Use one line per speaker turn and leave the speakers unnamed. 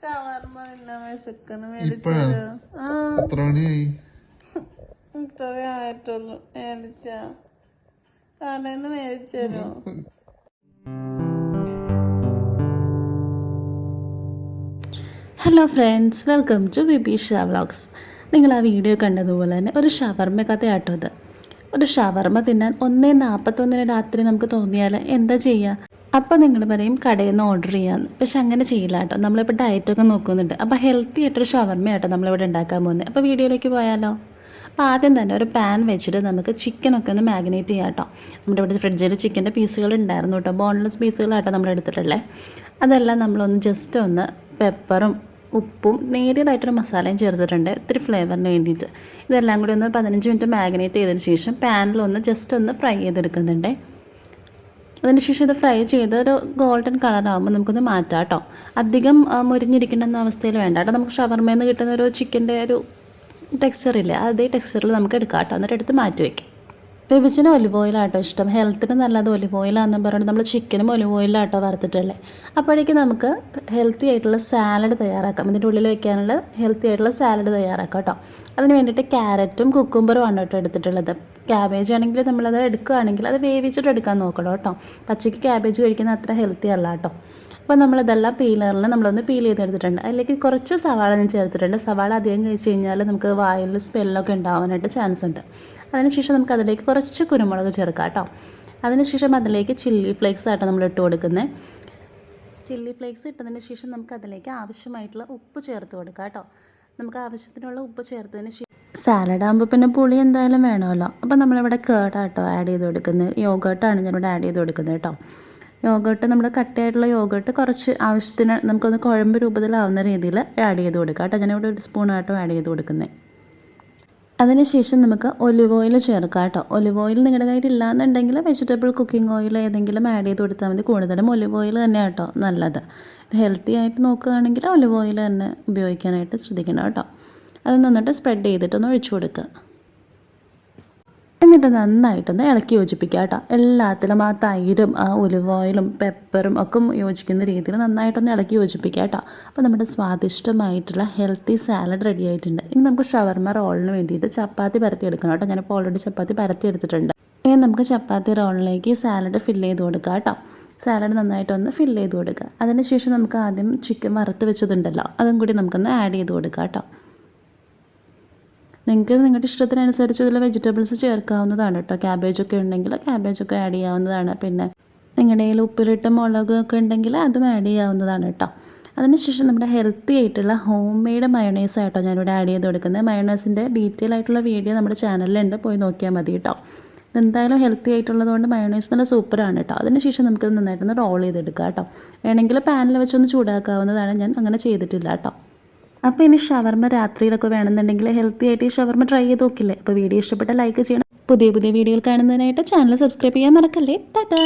ഷവർമ്മ തിന്നാൻ വിശക്കുന്നു.
എത്ര മണിയായി?
ഇത്രേ ആയിട്ടുള്ളൂ. മേടിച്ചാ കടയിന്ന് മേടിച്ചു തരുമോ?
Hello friends, welcome to Vibeesha vlogs. നിങ്ങൾ ആ വീഡിയോ കണ്ടതുപോലെ തന്നെ ഒരു ഷവർമ്മ കഥയാട്ടോ അത്. ഒരു ഷവർമ്മ തിന്നാൻ 1:41 രാത്രി നമുക്ക് തോന്നിയാൽ എന്താ ചെയ്യുക? അപ്പോൾ നിങ്ങൾ പറയും കടയിൽ നിന്ന് ഓർഡർ ചെയ്യാമെന്ന്. പക്ഷെ അങ്ങനെ ചെയ്യില്ല കേട്ടോ. നമ്മളിപ്പോൾ ഡയറ്റൊക്കെ നോക്കുന്നുണ്ട്. അപ്പോൾ ഹെൽത്തി ആയിട്ടൊരു ഷവർമ്മ കേട്ടോ നമ്മളിവിടെ ഉണ്ടാക്കാൻ പോകുന്നത്. അപ്പോൾ വീഡിയോയിലേക്ക് പോയാലോ? അപ്പോൾ ആദ്യം തന്നെ ഒരു പാൻ വെച്ചിട്ട് നമുക്ക് ചിക്കനൊക്കെ ഒന്ന് മാഗ്നേറ്റ് ചെയ്യാം കേട്ടോ. നമ്മുടെ ഇവിടെ ഫ്രിഡ്ജിൽ ചിക്കൻ്റെ പീസുകൾ ഉണ്ടായിരുന്നു കേട്ടോ. ബോൺലെസ് പീസുകളാട്ടോ നമ്മൾ എടുത്തിട്ടുള്ളത്. അതെല്ലാം നമ്മളൊന്ന് ജസ്റ്റ് ഒന്ന് പെപ്പറും ഉപ്പും നേരിയതായിട്ടൊരു മസാലയും ചേർത്തിട്ടുണ്ട്, ഇത്തിരി ഫ്ലേവറിന് വേണ്ടിയിട്ട്. ഇതെല്ലാം കൂടി ഒന്ന് 15 മിനിറ്റ് മാഗ്നേറ്റ് ചെയ്തതിന് ശേഷം പാനിലൊന്ന് ജസ്റ്റ് ഒന്ന് ഫ്രൈ ചെയ്തെടുക്കുന്നുണ്ട്. അതിന് ശേഷം ഇത് ഫ്രൈ ചെയ്ത് ഒരു ഗോൾഡൻ കളറാകുമ്പോൾ നമുക്കൊന്ന് മാറ്റാം കേട്ടോ. അധികം മുരിഞ്ഞിരിക്കേണ്ടെന്ന അവസ്ഥയിൽ വേണ്ട കേട്ടോ. നമുക്ക് ഷവർമ്മയിൽ നിന്ന് കിട്ടുന്ന ഒരു ചിക്കൻ്റെ ഒരു ടെക്സ്ചറില്ലേ, അതേ ടെക്സ്ചറിൽ നമുക്ക് എടുക്കാം കേട്ടോ. എന്നിട്ട് എടുത്ത് മാറ്റി വയ്ക്കാം. ബേബിച്ചിന് ഒലിവ് ഓയിലാട്ടോ ഇഷ്ടം. ഹെൽത്തിന് നല്ലത് ഒലിവ് ഓയിലാണെന്ന് പറഞ്ഞിട്ട് നമ്മൾ ചിക്കനും ഒലിവ് ഓയിലാട്ടോ വറുത്തിട്ടുള്ളത്. അപ്പോഴേക്കും നമുക്ക് ഹെൽത്തി ആയിട്ടുള്ള സാലഡ് തയ്യാറാക്കാം. ഇതിൻ്റെ ഉള്ളിൽ വെക്കാനുള്ള ഹെൽത്തി ആയിട്ടുള്ള സാലഡ് തയ്യാറാക്കാം കേട്ടോ. അതിന് വേണ്ടിയിട്ട് ക്യാരറ്റും കുക്കുംബറും ആണ് കേട്ടോ എടുത്തിട്ടുള്ളത്. ക്യാബേജ് ആണെങ്കിൽ നമ്മളത് എടുക്കുകയാണെങ്കിൽ അത് വേവിച്ചിട്ട് എടുക്കാൻ നോക്കണം കേട്ടോ. പച്ചയ്ക്ക് ക്യാബേജ് കഴിക്കുന്നത് അത്ര ഹെൽത്തി അല്ല കേട്ടോ. അപ്പോൾ നമ്മളിതെല്ലാം പീലറിൽ നമ്മളൊന്ന് പീൽ ചെയ്തെടുത്തിട്ടുണ്ട്. അതിലേക്ക് കുറച്ച് സവാള ഞാൻ ചേർത്തിട്ടുണ്ട്. സവാള അധികം കഴിച്ച് കഴിഞ്ഞാൽ നമുക്ക് വായിൽ സ്മെല്ലൊക്കെ ഉണ്ടാവാനായിട്ട് ചാൻസ് ഉണ്ട്. അതിനുശേഷം നമുക്ക് അതിലേക്ക് കുറച്ച് കുരുമുളക് ചേർക്കാം കേട്ടോ. അതിനുശേഷം അതിലേക്ക് ചില്ലി ഫ്ലേക്സ് ആട്ടോ നമ്മൾ ഇട്ട് കൊടുക്കുന്നത്. ചില്ലി ഫ്ലേക്സ് ഇട്ടതിന് ശേഷം നമുക്ക് അതിലേക്ക് ആവശ്യമായിട്ടുള്ള ഉപ്പ് ചേർത്ത് കൊടുക്കാം കേട്ടോ. നമുക്ക് ആവശ്യത്തിനുള്ള ഉപ്പ് ചേർത്തതിന് ശേഷം സാലഡ് ആകുമ്പോൾ പിന്നെ പുളി എന്തായാലും വേണമല്ലോ. അപ്പോൾ നമ്മളിവിടെ കേർട്ടാട്ടോ ആഡ് ചെയ്ത് കൊടുക്കുന്നത്. യോഗേർട്ടാണ് ഞാനിവിടെ ആഡ് ചെയ്ത് കൊടുക്കുന്നത് കേട്ടോ. യോഗേർട്ട് നമ്മുടെ കട്ടിയായിട്ടുള്ള യോഗേർട്ട് കുറച്ച് ആവശ്യത്തിന് നമുക്കൊന്ന് കുഴമ്പ് രൂപത്തിലാവുന്ന രീതിയിൽ ആഡ് ചെയ്ത് കൊടുക്കാം കേട്ടോ. ഞാനിവിടെ 1 സ്പൂണാട്ടോ ആഡ് ചെയ്ത് കൊടുക്കുന്നത്. അതിനുശേഷം നമുക്ക് ഒലിവ് ഓയിൽ ചേർക്കാം കേട്ടോ. ഒലിവ് ഓയിൽ നിങ്ങളുടെ കയ്യിൽ ഇല്ലാന്നുണ്ടെങ്കിൽ വെജിറ്റബിൾ കുക്കിംഗ് ഓയിൽ ഏതെങ്കിലും ആഡ് ചെയ്ത് കൊടുത്താൽ മതി. കൂടുതലും ഒലിവ് ഓയിൽ തന്നെ കേട്ടോ നല്ലത്. ഇത് ഹെൽത്തി ആയിട്ട് നോക്കുകയാണെങ്കിൽ ഒലിവ് ഓയിൽ തന്നെ ഉപയോഗിക്കാനായിട്ട് ശ്രദ്ധിക്കണം കേട്ടോ. അത് നന്നായിട്ട് സ്പ്രെഡ് ചെയ്തിട്ടൊന്ന് ഒഴിച്ചു കൊടുക്കുക. എന്നിട്ട് നന്നായിട്ടൊന്ന് ഇളക്കി യോജിപ്പിക്കുക കേട്ടോ. എല്ലാത്തിലും ആ തൈരും ആ ഒലിവ് ഓയിലും പെപ്പറും ഒക്കെ യോജിക്കുന്ന രീതിയിൽ നന്നായിട്ടൊന്ന് ഇളക്കി യോജിപ്പിക്കുക കേട്ടോ. അപ്പോൾ നമ്മുടെ സ്വാദിഷ്ടമായിട്ടുള്ള ഹെൽത്തി സാലഡ് റെഡി ആയിട്ടുണ്ട്. ഇനി നമുക്ക് ഷവർമ്മ റോളിന് വേണ്ടിയിട്ട് ചപ്പാത്തി പരത്തി എടുക്കണം കേട്ടോ. ഞാനിപ്പോൾ ഓൾറെഡി ചപ്പാത്തി പരത്തി എടുത്തിട്ടുണ്ട്. ഇനി നമുക്ക് ചപ്പാത്തി റോളിലേക്ക് സാലഡ് ഫില്ല് ചെയ്ത് കൊടുക്കാം കേട്ടോ. സാലഡ് നന്നായിട്ടൊന്ന് ഫില്ല് ചെയ്ത് കൊടുക്കുക. അതിനുശേഷം നമുക്ക് ആദ്യം ചിക്കൻ വറുത്ത് വെച്ചതുണ്ടല്ലോ, അതും കൂടി നമുക്കൊന്ന് ആഡ് ചെയ്ത് കൊടുക്കാം കേട്ടോ. നിങ്ങൾക്ക് നിങ്ങളുടെ ഇഷ്ടത്തിനനുസരിച്ച് ഇതിൽ വെജിറ്റബിൾസ് ചേർക്കാവുന്നതാണ് കേട്ടോ. ക്യാബേജൊക്കെ ഉണ്ടെങ്കിൽ ക്യാബേജൊക്കെ ആഡ് ചെയ്യാവുന്നതാണ്. പിന്നെ നിങ്ങളുടെ കയ്യിൽ ഉപ്പിലിട്ട മുളകൊക്കെ ഉണ്ടെങ്കിൽ അതും ആഡ് ചെയ്യാവുന്നതാണ് കേട്ടോ. അതിനുശേഷം നമ്മുടെ ഹെൽത്തി ആയിട്ടുള്ള ഹോം മെയ്ഡ് മയോണൈസ് ആയിട്ടോ ഞാനിവിടെ ആഡ് ചെയ്ത് കൊടുക്കുന്നത്. മയോണൈസിൻ്റെ ഡീറ്റെയിൽ ആയിട്ടുള്ള വീഡിയോ നമ്മുടെ ചാനലിലുണ്ട്, പോയി നോക്കിയാൽ മതി കേട്ടോ. ഇതെന്തായാലും ഹെൽത്തി ആയിട്ടുള്ളതുകൊണ്ട് മയോണൈസ് നല്ല സൂപ്പറാണ് കേട്ടോ. അതിനുശേഷം നമുക്കിത് നന്നായിട്ടൊന്ന് റോൾ ചെയ്തെടുക്കാം കേട്ടോ. വേണമെങ്കിൽ പാനിൽ വെച്ചൊന്ന് ചൂടാക്കാവുന്നതാണ്. ഞാൻ അങ്ങനെ ചെയ്തിട്ടില്ല കേട്ടോ. അപ്പോൾ ഇനി ഷവർമ്മ രാത്രിയിലൊക്കെ വേണമെന്നുണ്ടെങ്കിൽ ഹെൽത്തി ആയിട്ട് ഈ ഷവർമ്മ ട്രൈ ചെയ്ത് നോക്കില്ലേ. അപ്പോൾ വീഡിയോ ഇഷ്ടപ്പെട്ട ലൈക്ക് ചെയ്യണം. പുതിയ വീഡിയോകൾ കാണുന്നതിനായിട്ട് ചാനൽ സബ്സ്ക്രൈബ് ചെയ്യാൻ മറക്കല്ലേ. ടാറ്റാ.